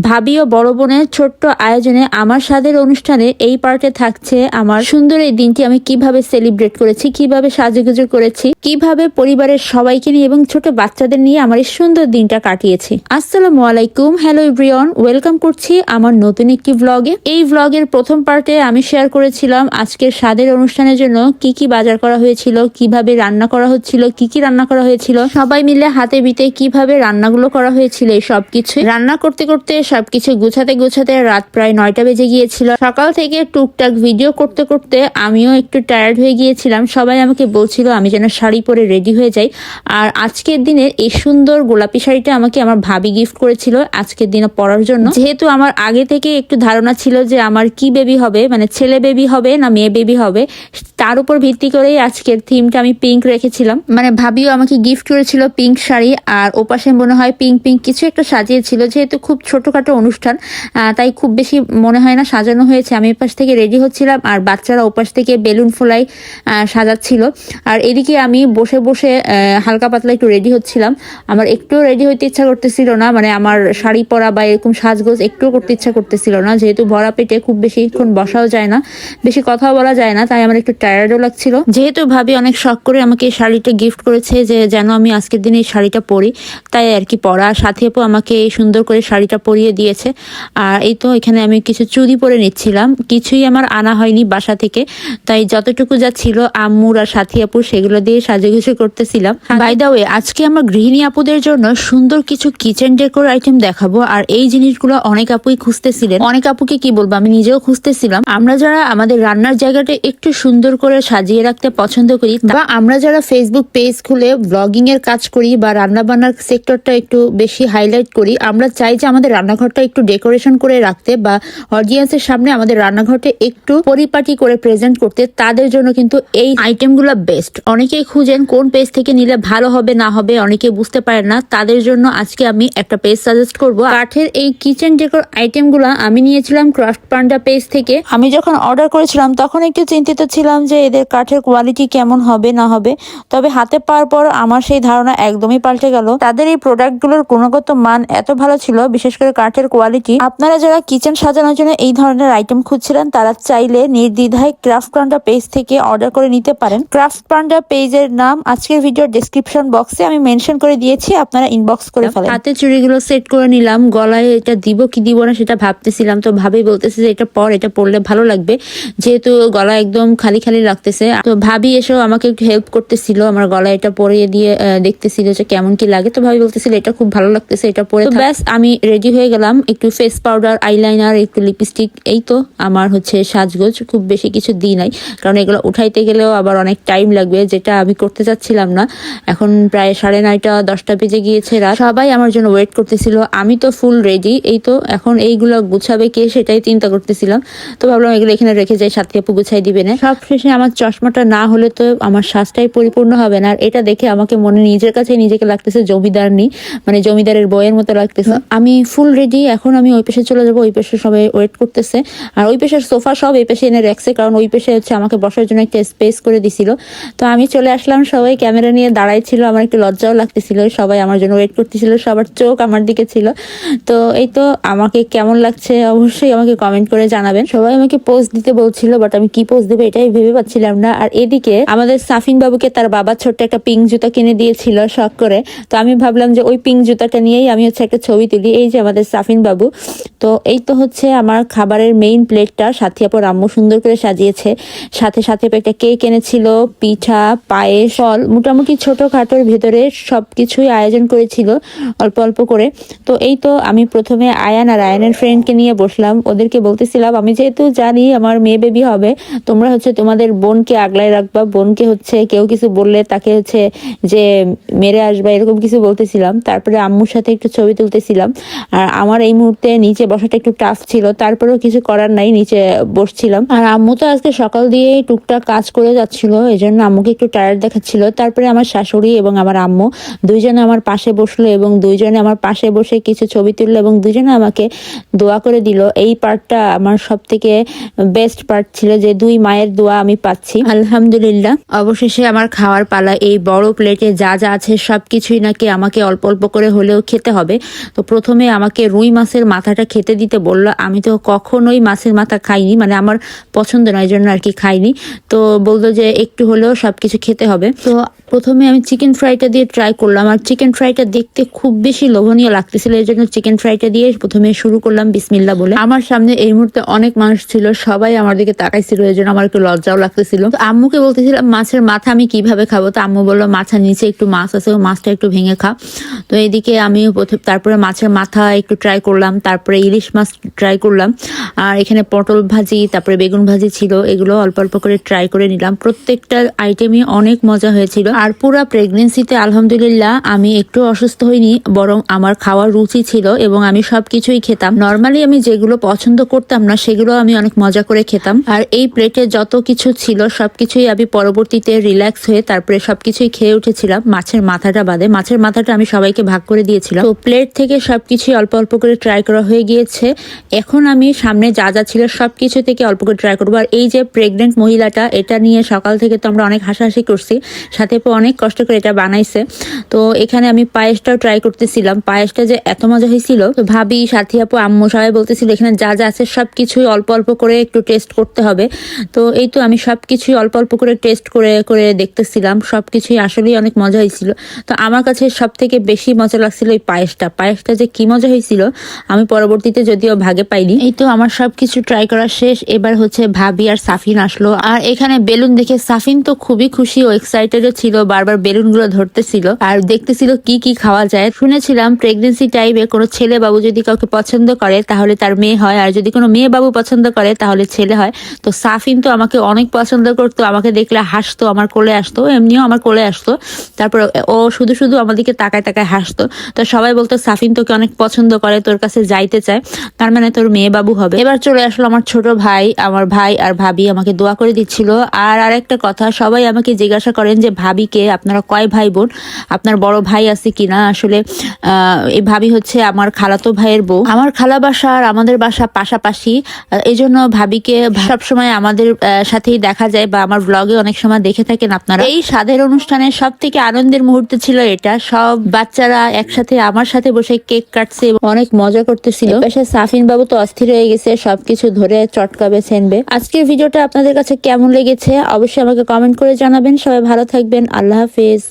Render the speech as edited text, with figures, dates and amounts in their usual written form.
ভাবি ও বড় বোনের ছোট্ট আয়োজনে আমার স্বাদের অনুষ্ঠানে এই পার্টে থাকছে আমার সুন্দর এই দিনটি আমি কিভাবে সেলিব্রেট করেছি, কিভাবে সাজুগুজু করেছি, কিভাবে পরিবারের সবাইকে নিয়ে এবং ছোট বাচ্চাদের নিয়ে আমার এই সুন্দর দিনটা কাটিয়েছি। আসসালামু আলাইকুম, হ্যালো এভরিওয়ান, ওয়েলকাম করছি আমার নতুন একটি ব্লগে। এই ব্লগের প্রথম পার্টে আমি শেয়ার করেছিলাম আজকের স্বাদের অনুষ্ঠানের জন্য কি কি বাজার করা হয়েছিল, কিভাবে রান্না করা হচ্ছিল, কি কি রান্না করা হয়েছিল, সবাই মিলে হাতে বিতে কিভাবে রান্নাগুলো করা হয়েছিল, এই সবকিছু রান্না করতে করতে সবকিছু গুছাতে গুছাতে রাত প্রায় 9টা বেজে গিয়েছিল। সকাল থেকে টুকটাক ভিডিও করতে করতে আমিও একটু টায়ার্ড হয়ে গিয়েছিলাম। সবাই আমাকে বলছিল আমি যেন শাড়ি পরে রেডি হয়ে যাই। আর আজকের দিনের এই সুন্দর গোলাপি শাড়িটা আমাকে আমার ভাবি গিফট করেছিল আজকের দিনে পরার জন্য। যেহেতু আমার আগে থেকে একটু ধারণা ছিল যে আমার কি বেবি হবে, মানে ছেলে বেবি হবে না মেয়ে বেবি হবে, তার উপর ভিত্তি করেই আজকের থিমটা আমি পিঙ্ক রেখেছিলাম। মানে ভাবিও আমাকে গিফট করেছিল পিঙ্ক শাড়ি, আর ওপাশে মনে হয় পিঙ্ক পিঙ্ক কিছু একটা সাজিয়েছিল। যেহেতু খুব ছোটখাটো অনুষ্ঠান তাই খুব বেশি মনে হয় না সাজানো হয়েছে। আমি এপাশ থেকে রেডি হচ্ছিলাম আর বাচ্চারা ওপাশ থেকে বেলুন ফোলাই সাজাচ্ছিল। আর এদিকে আমি বসে বসে হালকা পাতলা একটু রেডি হচ্ছিলাম। আমার একটু রেডি হইতে ইচ্ছা করতেছিল না, মানে আমার শাড়ি পরা বা এরকম সাজগোজ একটুও করতে ইচ্ছা করতেছিল না। যেহেতু ভরা পেটে খুব বেশিক্ষণ বসাও যায় না, বেশি কথাও বলা যায় না, তাই আমার একটু টায়ার্ডও লাগছিল। যেহেতু ভাবি অনেক শখ করে আমাকে এই শাড়িটা গিফট করেছে যে যেন আমি আজকের দিনে এই শাড়িটা পরি, তাই আর কি পরা। সাথে আপু আমাকে এই সুন্দর করে শাড়িটা পরিয়ে দিয়েছে। আর এই তো এখানে আমি কিছু চুড়ি পরে নিচ্ছিলাম, কিছুই আমার আনা হয়নি বাসা থেকে, তাই যতটুকু যা ছিল আম্মুর আর সাথী আপু সেগুলো দিয়ে সাজুগুজু করতেছিলাম। বাই দা ওয়ে, আজকে আমার গৃহিণী আপুদের জন্য সুন্দর কিছু কিচেন ডেকোর আইটেম দেখাবো। আর এই জিনিসগুলো অনেক আপুই খুঁজতেছিলেন, অনেক আপুকে কি বলবো আমি নিজেও খুঁজতেছিলাম। আমরা যারা আমাদের রান্নার জায়গাটা একটু সুন্দর করে সাজিয়ে রাখতে পছন্দ করি, বা আমরা যারা ফেসবুক পেজ খুলে ব্লগিং এর কাজ করি বা রান্না বান্নার সেক্টরটা একটু বেশি হাইলাইট করি, আমরা চাই যে আমাদের রান্নাঘরটা একটু ডেকোরেশন করে রাখতে বা অডিয়েন্সের সামনে আমাদের রান্নাঘরটা একটু পরিপাটি করে প্রেজেন্ট করতে, তাদের জন্য কিন্তু এই আইটেমগুলো বেস্ট। অনেকেই খুঁজেন কোন পেজ থেকে নিলে ভালো হবে না হবে, অনেকে বুঝতে পারেন না, তাদের জন্য আজকে আমি একটা পেজ সাজেস্ট করব। কাঠের এই কিচেন ডেকোর আইটেমগুলো আমি নিয়েছিলাম ক্রাফট পান্ডা পেজ থেকে। আমি যখন অর্ডার করেছিলাম তখন একটু চিন্তিত ছিলাম যে এদের কাঠের কোয়ালিটি কেমন হবে না হবে, তবে হাতে পাওয়ার পর আমার সেই ধারণা একদমই পাল্টে গেল। তাদের এই প্রোডাক্টগুলোর গুণগত মান এত ভালো ছিল, বিশেষ করে কাঠের কোয়ালিটি। আপনারা যারা কিচেন সাজানোর জন্য এই ধরনের আইটেম খুঁজছিলেন তারা চাইলে নির্দ্বিধায় ক্রাফট পান্ডা পেজ থেকে অর্ডার করে নিতে পারেন। ক্রাফট পান্ডা পেজের নাম আজকের ভিডিওর ডেসক্রিপশন বক্সে আমি মেনশন করে দিয়েছি, আপনারা ইনবক্স করে ফেলেন। হাতে চুড়িগুলো সেট করে নিলাম, গলায় এটা দিব কি দিব না সেটা ভাবতেছিলাম। তো ভাবি বলতেছে যে এটা পর, এটা পরলে ভালো লাগবে, যেহেতু গলা একদম খালি খালি লাগতেছে। তো ভাবি এসেও আমাকে একটু হেল্প করতেছিল, আমার গলায় এটা পরিয়ে দিয়ে দেখতেছিল যে কেমন কি লাগে। তো ভাবি বলতেছিল এটা খুব ভালো লাগতেছে, এটা পরে। তো ব্যাস আমি রেডি হয়ে গেলাম। একটু ফেস পাউডার, আইলাইনার, একটু লিপস্টিক, এই তো আমার হচ্ছে সাজগোজ। খুব বেশি কিছু দিই নাই, কারণ এগুলো উঠাইতে গেলেও আবার অনেক টাইম লাগবে, যেটা আমি করতে চাচ্ছিলাম না। এখন প্রায় 9:30 10টা বেজে গিয়েছে রাত। সবাই আমার জন্য ওয়েট করতেছিল, আমি তো ফুল রেডি। এই তো এখন এইগুলো গুছাবে কে সেটাই চিন্তা করতেছিলাম। তো ভাবলাম এগুলো এখানে রেখে যাই, সাথে আপু গুছাই দিবে না। সব শেষে আমার চশমাটা না হলে তো আমার সাজটাই পরিপূর্ণ হবে না। আর এটা দেখে আমাকে মনে নিজের কাছে নিজেকে লাগতেছে জমিদারনি, মানে জমিদারের বইয়ের মতো লাগতেছে। আমি ফুল রেডি, এখন আমি ওই পাশে চলে যাবো। ওই পাশে সবাই ওয়েট করতেছে, আর ওই পাশের সোফা সব এই পাশে এনে রাখছে, কারণ ওই পাশে হচ্ছে আমাকে বসার জন্য একটা স্পেস করে দিছিল। তো আমি চলে আসলাম, সবাই ক্যামেরা নিয়ে দাঁড়াই ছিল, আমার একটু লজ্জাও লাগতেছিল। সবাই আমার জন্য ওয়েট করতেছিল, সবার চোখ আমার দিকে ছিল। তো এই তো আমাকে কেমন লাগছে অবশ্যই আমাকে কমেন্ট করে জানাবেন। সবাই আমাকে পোজ দিতে বলছিল, বাট আমি কি পোজ দেবো এটাই ভেবে পাচ্ছিলাম না। আর এদিকে আমাদের সাফিন বাবুকে তার বাবা ছোট্ট একটা পিঙ্ক জুতা কিনে দিয়েছিল শখ করে। তো আমি ভাবলাম যে ওই পিঙ্ক জুতাটা নিয়েই আমি হচ্ছে একটা ছবি তুলি। এই যে আমাদের সাফিন বাবু। তো এই তো হচ্ছে আমার খাবারের মেইন প্লেটটা সাথী আপু আম্মু সুন্দর করে সাজিয়েছে। সাথে সাথে একটা কেক এনেছিল, পিঠা, পায়েস, ফল, মোটামুটি ছোটখাটোর ভেতরে সবকিছুই আয়োজন করেছিল অল্প অল্প করে। তো এই তো আমি প্রথমে আয়ান আর আয়ানের ফ্রেন্ডকে নিয়ে বসলাম। ওদেরকে বলতেছিলাম আমি যেহেতু জানি আমার মেয়ে বেবি হবে, তোমরা হচ্ছে তোমাদের বোনকে আগলায় রাখবা, বোনকে হচ্ছে কেউ কিছু বললে তাকে হচ্ছে যে মেরে আসবা, এরকম কিছু বলতেছিলাম। তারপরে আম্মুর সাথে একটু ছবি তুলতেছিলাম। আর আমার এই মুহূর্তে নিচে বসাটা একটু টাফ ছিল, তারপরেও কিছু করার নাই, নিচে বসছিলাম। আর আম্মু তো আজকে সকাল দিয়ে টুকটাক কাজ করে যাচ্ছিল, এই জন্য আম্মুকে একটু টায়ার্ড দেখাচ্ছিল। তারপরে আমার শাশুড়ি এবং আমার আম্মু দুইজনে আমার পাশে বসলো এবং দুইজনে আমার পাশে বসে কিছু ছবি তুললো এবং দুইজনে আমাকে দোয়া করে দিল। এই পার্টটা আমার সব থেকে বেস্ট পার্ট ছিল, যে দুই মায়ের দোয়া আমি পাচ্ছি, আলহামদুলিল্লাহ। অবশেষে আমার খাওয়ার পালা। এই বড় প্লেটে যা যা আছে সবকিছুই নাকি আমাকে অল্প অল্প করে হলেও খেতে হবে। তো প্রথমে আমাকে রুই মাছের মাথাটা খেতে দিতে বললো। আমি তো কখনোই মাছের মাথা খাইনি, মানে আমার পছন্দ নয়, এই জন্য আর কি খাইনি। তো বললো যে একটু হলেও সবকিছু খেতে হবে। তো প্রথমে আমি চিকেন ফ্রাইটা দিয়ে ট্রাই করলাম, আর চিকেন ফ্রাইটা দেখতে খুব বেশি লোভনীয় লাগতেছিল, এই জন্য চিকেন ফ্রাইটা দিয়ে প্রথমে শুরু করলাম বিসমিল্লাহ বলে। আমার সামনে এই মুহূর্তে অনেক মানুষ ছিল, সবাই আমার দিকে তাকাইছিল, এই জন্য আমার একটু লজ্জাও লাগতেছিল। তো আম্মুকে বলতেছিলাম মাছের মাথা আমি কিভাবে খাবো, তো আম্মু বললো মাছের নিচে একটু মাছ আছে, ও মাছটা একটু ভেঙে খা। তো এইদিকে আমি তারপরে মাছের মাথা একটু ট্রাই করলাম, তারপরে ইলিশ মাছ ট্রাই করলাম, আর এখানে পটল ভাজি, তারপরে বেগুন ভাজি ছিল, এগুলো অল্প অল্প করে ট্রাই করে নিলাম। প্রত্যেকটা আইটেমই অনেক মজা হয়েছিল। আর পুরা প্রেগনেন্সিতে আলহামদুলিল্লাহ আমি একটু অসুস্থ হইনি, বরং আমার খাওয়ার রুচি ছিল এবং আমি সবকিছুই খেতাম। নর্মালি আমি যেগুলো পছন্দ করতাম না সেগুলো আমি অনেক মজা করে খেতাম। আর এই প্লেটে যত কিছু ছিল সবকিছুই আমি পরবর্তীতে রিল্যাক্স হয়ে তারপরে সবকিছুই খেয়ে উঠেছিলাম, মাছের মাথাটা বাদে। মাছের মাথাটা আমি সবাইকে ভাগ করে দিয়েছিলাম। তো প্লেট থেকে সবকিছুই অল্প অল্প করে ট্রাই করা হয়ে গিয়েছে। এখন আমি সামনে যা যা ছিল সবকিছু থেকে অল্প করে ট্রাই করবো। আর এই যে প্রেগনেন্ট মহিলাটা, এটা নিয়ে সকাল থেকে তো আমরা অনেক হাসাহাসি করছি, সাথে অনেক কষ্ট করে এটা বানাইছে। তো এখানে আমি পায়েসটাও ট্রাই করতেছিলাম, পায়েসটা যে এত মজা হয়েছিল। তো ভাবি, সাথী আপু, আম্মু সবাই বলতেছিল এখানে যা যা আছে সবকিছুই অল্প অল্প করে একটু টেস্ট করতে হবে। তো এই তো আমি সবকিছুই অল্প অল্প করে টেস্ট করে করে দেখতেছিলাম, সবকিছুই আসলেই অনেক মজা হয়েছিল। তো আমার কাছে সব থেকে বেশি মজা লাগছিল এই পায়েসটা যে কি মজা হয়েছিল আমি পরবর্তীতে যদিও ভাগে পাইনি। এই তো আমার সবকিছু ট্রাই করা শেষ। এবার হচ্ছে ভাবি আর সাফিন আসলো, আর এখানে বেলুন দেখে সাফিন তো খুবই খুশি ও এক্সাইটেডও ছিল, বারবার বেলুন গুলো ধরতেছিল আর দেখতেছিল কি কি খাওয়া যায়। শুনেছিলাম প্রেগনেন্সি টাইমে কোনো ছেলে বাবু যদি কাউকে পছন্দ করে তাহলে তার মেয়ে হয়, আর যদি কোনো মেয়ে বাবু পছন্দ করে তাহলে ছেলে হয়। তো সাফিন তো আমাকে অনেক পছন্দ করতো, আমাকে দেখলে হাসতো, আমার কোলে আসতো, এমনিও আমার কোলে আসতো। তারপর ও শুধু শুধু আমাদেরকে তাকায় তাকায় হাসতো। তো সবাই বলতো সাফিন তোকে অনেক পছন্দ করে, তোর কাছে যাইতে চায়, তার মানে তোর মেয়ে বাবু হবে। এবার চলে আসলো আমার ছোট ভাই, আমার ভাই আর ভাবি আমাকে দোয়া করে দিচ্ছিল। আর আরেকটা কথা, সবাই আমাকে জিজ্ঞাসা করেন যে ভাবিকে আপনারা কয় ভাই বোন, আপনার বড় ভাই আছে কিনা। আসলে এই ভাবি হচ্ছে আমার খালাতো ভাইয়ের বউ। আমার খালা বাসা আর আমাদের বাসা পাশাপাশি, এই জন্য ভাবিকে সবসময় আমাদের সাথেই দেখা যায়, বা আমার ব্লগে অনেক সময় দেখে থাকেন আপনারা। এই স্বাদের অনুষ্ঠানের সব থেকে আনন্দের মুহূর্ত ছিল এটা। সব বাচ্চারা একসাথে আমার সাথে বসে কেক কাটছে, অনেক মজা করতেছিল। পাশে সাফিন বাবু তো অস্থির হয়ে গেছে, সবকিছু ধরে চটকাবে ছেনবে। আজকের ভিডিওটা আপনাদের কাছে কেমন লেগেছে অবশ্যই আমাকে কমেন্ট করে জানাবেন। সবাই ভালো থাকবেন, আল্লাহ হাফেজ।